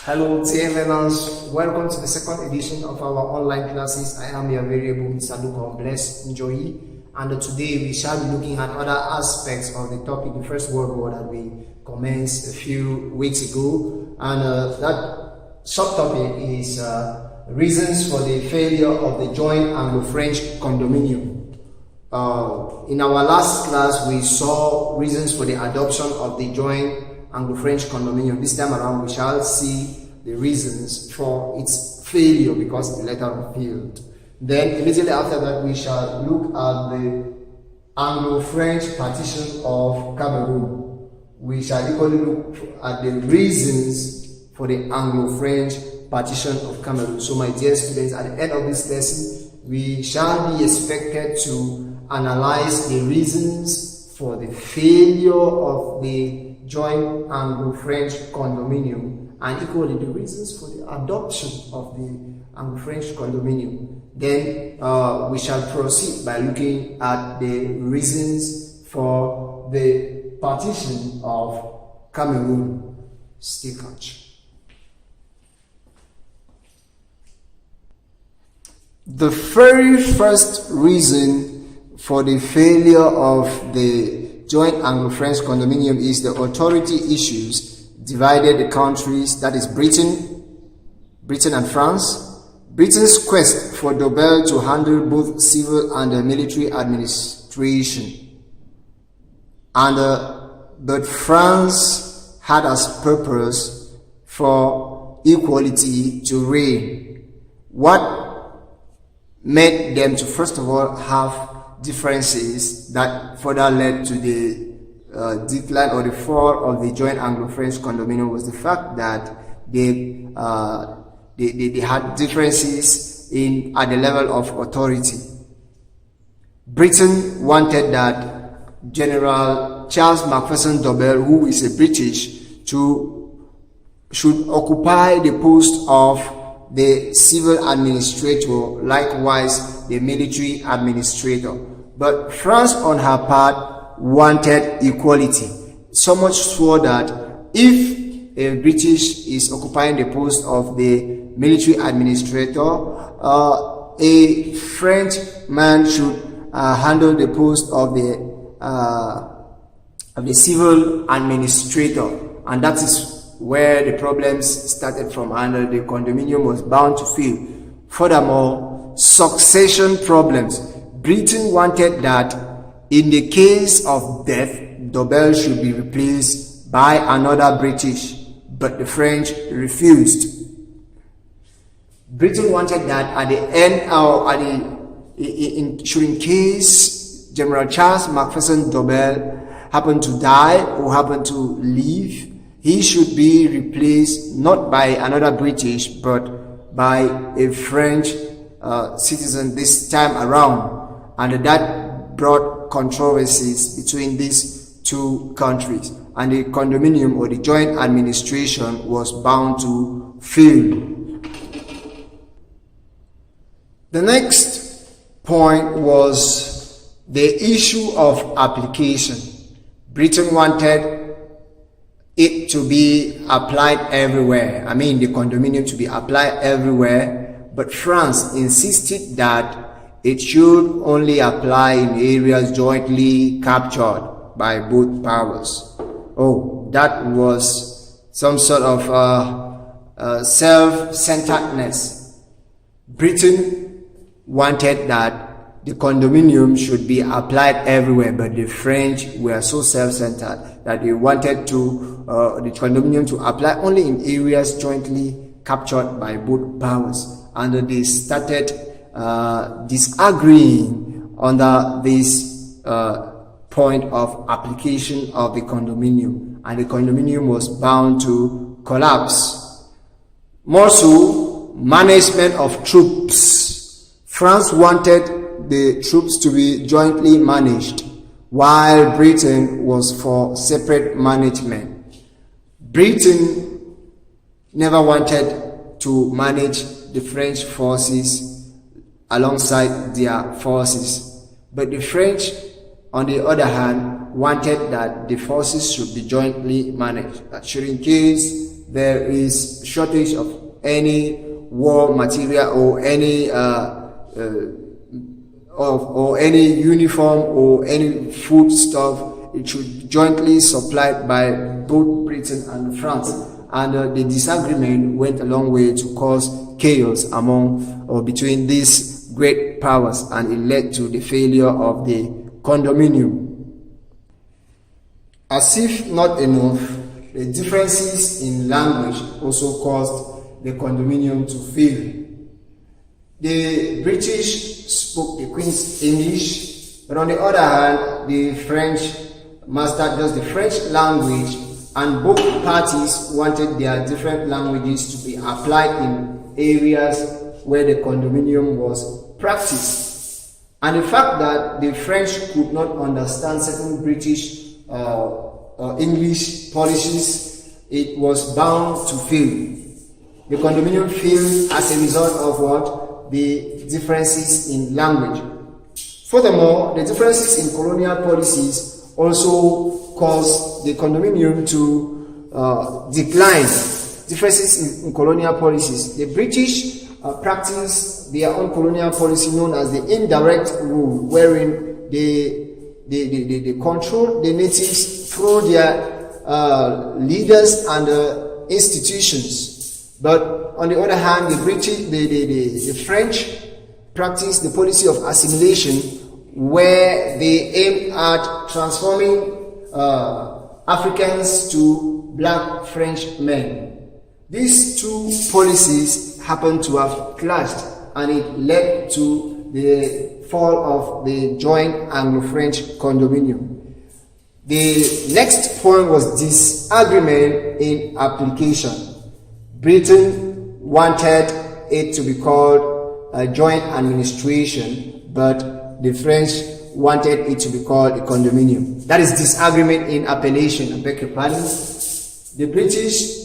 Hello dear learners, welcome to the second edition of our online classes. I am your variable Mr. Luke Bless Enjoy, and today we shall be looking at other aspects of the topic, the First World War, that we commenced a few weeks ago, and that subtopic is reasons for the failure of the joint Anglo-French condominium. In our last class, we saw reasons for the adoption of the joint Anglo-French condominium. This time around, we shall see the reasons for its failure because the letter failed. Then, immediately after that, we shall look at the Anglo-French partition of Cameroon. We shall equally look at the reasons for the Anglo-French partition of Cameroon. So, my dear students, at the end of this lesson, we shall be expected to analyze the reasons for the failure of the joint Anglo-French condominium and equally the reasons for the adoption of the Anglo-French condominium. Then we shall proceed by looking at the reasons for the partition of Cameroon. Stay catch. The very first reason for the failure of the joint Anglo-French condominium is the authority issues divided the countries, that is Britain and France. Britain's quest for Dobell to handle both civil and military administration, but France had as purpose for equality to reign. What made them to first of all have differences that further led to the decline or the fall of the joint Anglo-French condominium was the fact that they had differences at the level of authority. Britain wanted that General Charles Macpherson Dobell, who is a British, should occupy the post of the civil administrator, likewise the military administrator. But France, on her part, wanted equality, so much so that if a British is occupying the post of the military administrator, a French man should handle the post of the civil administrator, and that is where the problems started from, and the condominium was bound to fail. Furthermore, succession problems. Britain wanted that in the case of death, Dobell should be replaced by another British, but the French refused. Britain wanted that at the end, or in case General Charles Macpherson Dobell happened to die or happened to leave, he should be replaced not by another British, but by a French citizen this time around. And that brought controversies between these two countries. And the condominium or the joint administration was bound to fail. The next point was the issue of application. Britain wanted it to be applied everywhere. The condominium to be applied everywhere, but France insisted that it should only apply in areas jointly captured by both powers. Oh, that was some sort of self-centeredness. Britain wanted that the condominium should be applied everywhere, but the French were so self-centered that they wanted the condominium to apply only in areas jointly captured by both powers, and they started disagreeing under this point of application of the condominium, and the condominium was bound to collapse. More so, management of troops. France wanted the troops to be jointly managed, while Britain was for separate management. Britain never wanted to manage the French forces alongside their forces, but the French, on the other hand, wanted that the forces should be jointly managed. That should, in case there is shortage of any war material or any any uniform or any food stuff, it should jointly supplied by both Britain and France. And the disagreement went a long way to cause chaos among or between these great powers, and it led to the failure of the condominium. As if not enough, the differences in language also caused the condominium to fail. The British spoke the Queen's English, but on the other hand, the French mastered just the French language, and both parties wanted their different languages to be applied in areas where the condominium was practiced. And the fact that the French could not understand certain British English policies, it was bound to fail. The condominium failed as a result of what? The differences in language. Furthermore, the differences in colonial policies also caused the condominium to decline. Differences in colonial policies. The British practiced their own colonial policy known as the indirect rule, wherein they control the natives through their leaders and institutions. But on the other hand, the French practiced the policy of assimilation, where they aimed at transforming Africans to black French men. These two policies happened to have clashed, and it led to the fall of the joint Anglo-French condominium. The next point was disagreement in application. Britain wanted it to be called a joint administration, but the French wanted it to be called a condominium. That is disagreement in appellation. I beg your pardon. The British,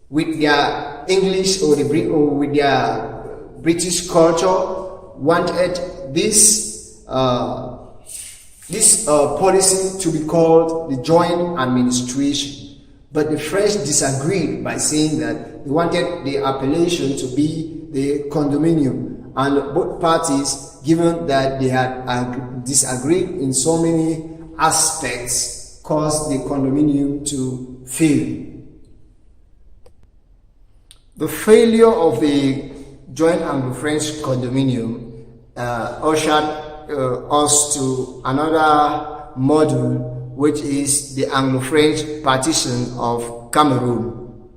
with their English or with their British culture, wanted this policy to be called the joint administration. But the French disagreed by saying that they wanted the appellation to be the condominium, and both parties, given that they had disagreed in so many aspects, caused the condominium to fail. The failure of the joint Anglo-French condominium ushered us to another module, which is the Anglo-French Partition of Cameroon.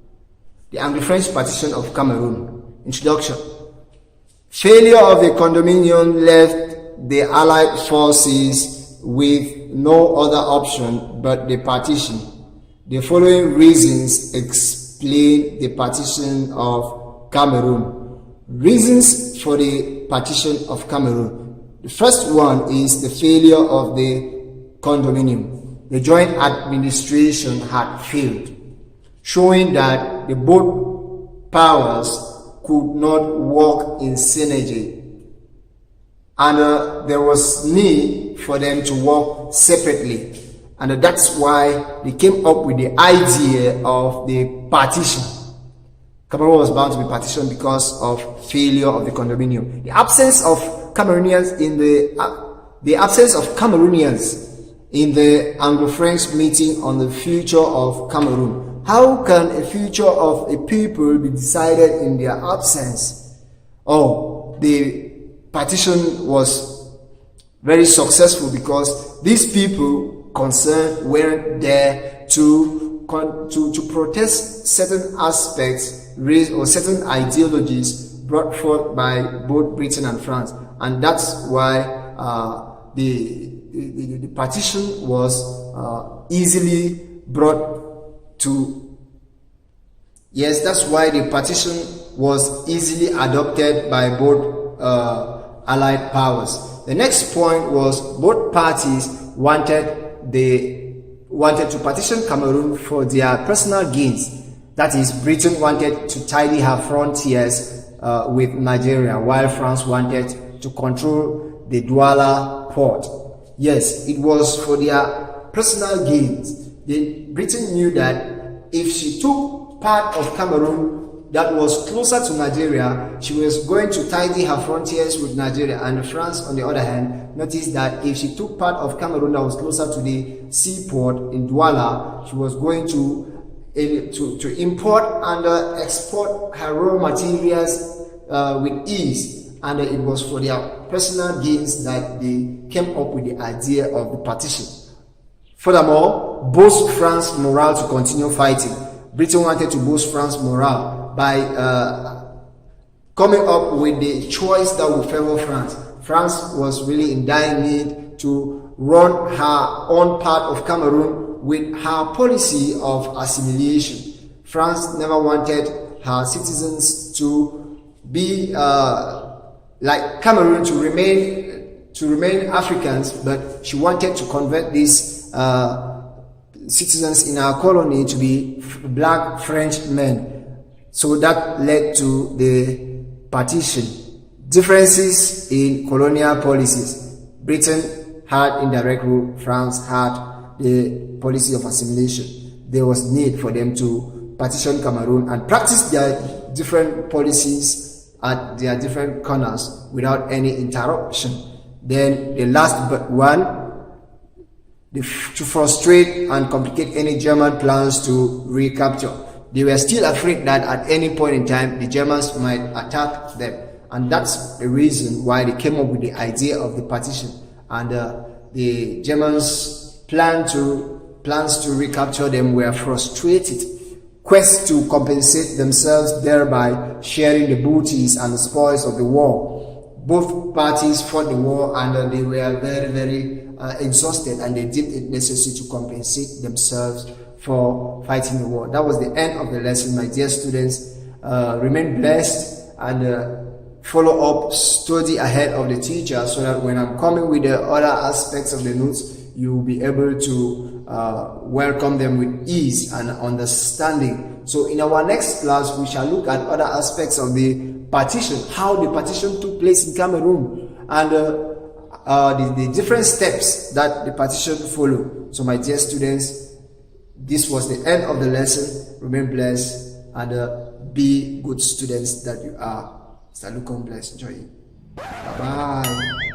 The Anglo-French Partition of Cameroon. Introduction. Failure of the condominium left the Allied forces with no other option but the partition. The following reasons explain the Partition of Cameroon. Reasons for the Partition of Cameroon. The first one is the failure of the condominium. The joint administration had failed, showing that the both powers could not work in synergy, and there was need for them to work separately, and that's why they came up with the idea of the partition. Cameroon was bound to be partitioned because of failure of the condominium. The absence of Cameroonians in the Anglo-French meeting on the future of Cameroon. How can a future of a people be decided in their absence? Oh, the partition was very successful because these people concerned weren't there to protest certain aspects, race, or certain ideologies brought forth by both Britain and France, and that's why the partition was easily brought to. Yes, that's why the partition was easily adopted by both Allied powers. The next point was both parties wanted to partition Cameroon for their personal gains. That is, Britain wanted to tidy her frontiers with Nigeria, while France wanted to control the Douala port. Yes, it was for their personal gains. Britain knew that if she took part of Cameroon that was closer to Nigeria, she was going to tidy her frontiers with Nigeria. And France, on the other hand, noticed that if she took part of Cameroon that was closer to the seaport in Douala, she was going to import and export her raw materials with ease. And it was for their personal gains that they came up with the idea of the partition. Furthermore, boost France's morale to continue fighting. Britain wanted to boost France's morale by coming up with the choice that would favor France. France was really in dire need to run her own part of Cameroon with her policy of assimilation. France never wanted her citizens to be like Cameroon, to remain Africans, but she wanted to convert these citizens in our colony to be black French men. So that led to the partition. Differences in colonial policies. Britain had indirect rule, France had the policy of assimilation. There was need for them to partition Cameroon and practice their different policies at their different corners without any interruption. Then the last but one, to frustrate and complicate any German plans to recapture. They were still afraid that at any point in time the Germans might attack them, and that's the reason why they came up with the idea of the partition. And the Germans' plans to recapture them were frustrated. Quests to compensate themselves, thereby sharing the booties and the spoils of the war. Both parties fought the war, and they were very, very exhausted, and they deemed it necessary to compensate themselves for fighting the war. That was the end of the lesson, my dear students. Remain blessed and follow up, study ahead of the teacher, so that when I'm coming with the other aspects of the notes, you will be able to welcome them with ease and understanding. So in our next class, we shall look at other aspects of the partition, how the partition took place in Cameroon, and the different steps that the partition followed. So my dear students, this was the end of the lesson. Remain blessed and be good students that you are. Mr. Luke, bless. Enjoy. Bye-bye.